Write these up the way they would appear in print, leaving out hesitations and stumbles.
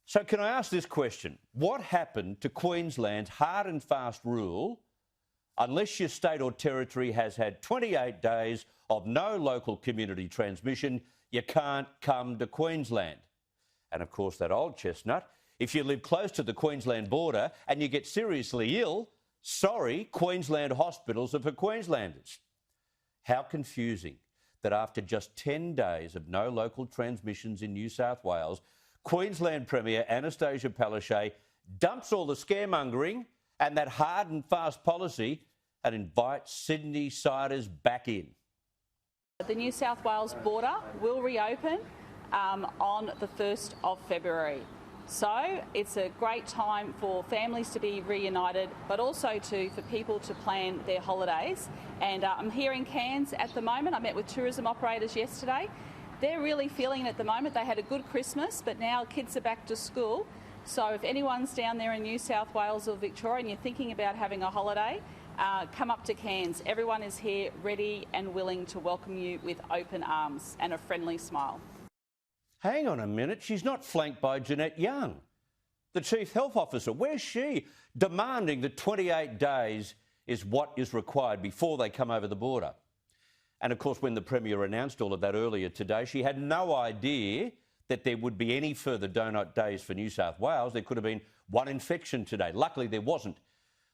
So can I ask this question? What happened to Queensland's hard and fast rule unless your state or territory has had 28 days of no local community transmission, you can't come to Queensland? And of course, that old chestnut, if you live close to the Queensland border and you get seriously ill, sorry, Queensland hospitals are for Queenslanders. How confusing that after just 10 days of no local transmissions in New South Wales, Queensland Premier Annastacia Palaszczuk dumps all the scaremongering and that hard and fast policy and invites Sydneysiders back in. The New South Wales border will reopen on the 1st of February. So it's a great time for families to be reunited, but also for people to plan their holidays. And I'm here in Cairns at the moment. I met with tourism operators yesterday. They're really feeling it at the moment. They had a good Christmas, but now kids are back to school. So if anyone's down there in New South Wales or Victoria and you're thinking about having a holiday, come up to Cairns. Everyone is here ready and willing to welcome you with open arms and a friendly smile. Hang on a minute, she's not flanked by Jeanette Young, the Chief Health Officer. Where's she? Demanding that 28 days is what is required before they come over the border. And of course, when the Premier announced all of that earlier today, she had no idea that there would be any further donut days for New South Wales. There could have been one infection today. Luckily, there wasn't.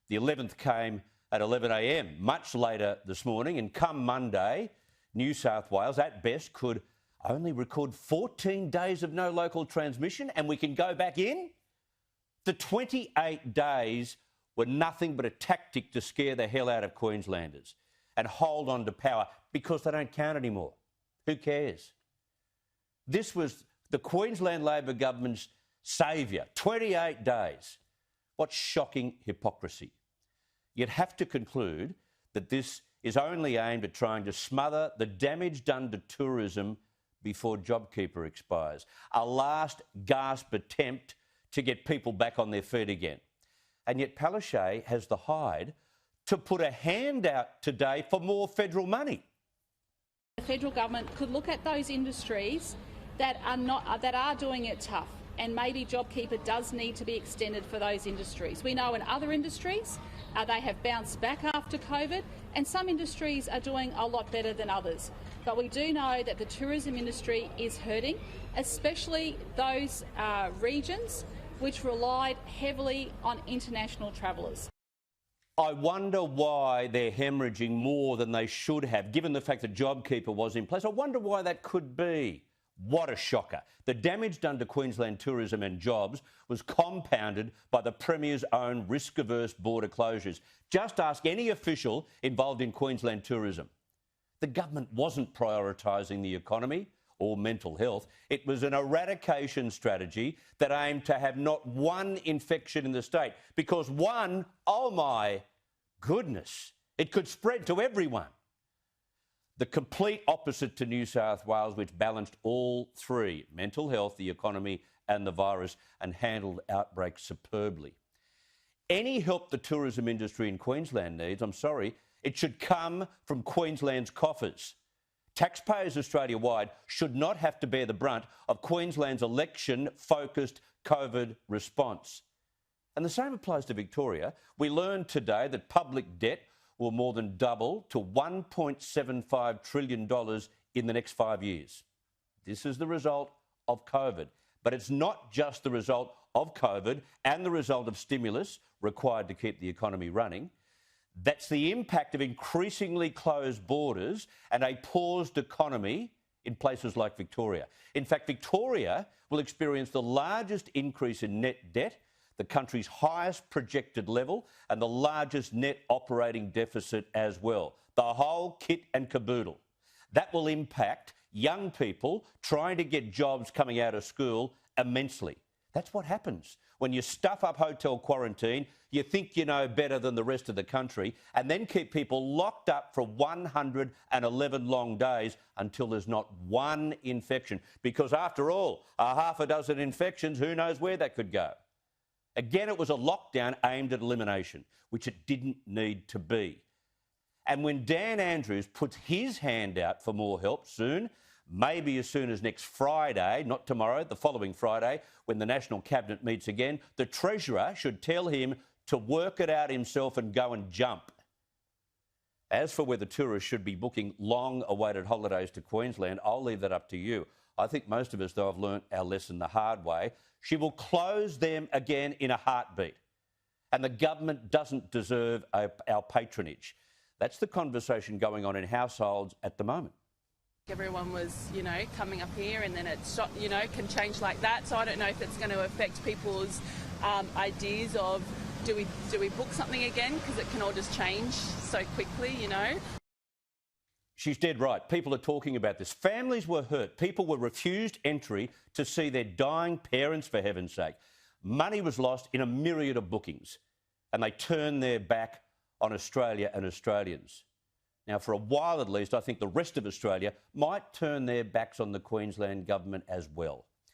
The 11th came at 11 a.m, much later this morning, and come Monday, New South Wales, at best, could only record 14 days of no local transmission and we can go back in? The 28 days were nothing but a tactic to scare the hell out of Queenslanders and hold on to power because they don't count anymore. Who cares? This was the Queensland Labor government's saviour, 28 days. What shocking hypocrisy. You'd have to conclude that this is only aimed at trying to smother the damage done to tourism before JobKeeper expires. A last gasp attempt to get people back on their feet again. And yet Palaszczuk has the hide to put a hand out today for more federal money. The federal government could look at those industries that are doing it tough, and maybe JobKeeper does need to be extended for those industries. We know in other industries they have bounced back after COVID, and some industries are doing a lot better than others. But we do know that the tourism industry is hurting, especially those regions which relied heavily on international travellers. I wonder why they're hemorrhaging more than they should have, given the fact that JobKeeper was in place. I wonder why that could be. What a shocker. The damage done to Queensland tourism and jobs was compounded by the Premier's own risk-averse border closures. Just ask any official involved in Queensland tourism. The government wasn't prioritising the economy or mental health. It was an eradication strategy that aimed to have not one infection in the state, because one, oh my goodness, it could spread to everyone. The complete opposite to New South Wales, which balanced all three, mental health, the economy and the virus, and handled outbreaks superbly. Any help the tourism industry in Queensland needs, I'm sorry, it should come from Queensland's coffers. Taxpayers Australia-wide should not have to bear the brunt of Queensland's election-focused COVID response. And the same applies to Victoria. We learned today that public debt will more than double to $1.75 trillion in the next 5 years. This is the result of COVID. But it's not just the result of COVID and the result of stimulus required to keep the economy running. That's the impact of increasingly closed borders and a paused economy in places like Victoria. In fact, Victoria will experience the largest increase in net debt, the country's highest projected level, and the largest net operating deficit as well. The whole kit and caboodle. That will impact young people trying to get jobs coming out of school immensely. That's what happens when you stuff up hotel quarantine, you think you know better than the rest of the country, and then keep people locked up for 111 long days until there's not one infection. Because after all, a half a dozen infections, who knows where that could go? Again, it was a lockdown aimed at elimination, which it didn't need to be. And when Dan Andrews puts his hand out for more help soon, maybe as soon as next Friday, not tomorrow, the following Friday, when the National Cabinet meets again, the Treasurer should tell him to work it out himself and go and jump. As for whether tourists should be booking long-awaited holidays to Queensland, I'll leave that up to you. I think most of us, though, have learnt our lesson the hard way. She will close them again in a heartbeat. And the government doesn't deserve our patronage. That's the conversation going on in households at the moment. Everyone was, coming up here, and then it shot, can change like that. So I don't know if it's going to affect people's ideas of do we book something again, because it can all just change so quickly, She's dead right. People are talking about this. Families were hurt. People were refused entry to see their dying parents, for heaven's sake. Money was lost in a myriad of bookings, and they turned their back on Australia and Australians. Now, for a while at least, I think the rest of Australia might turn their backs on the Queensland government as well.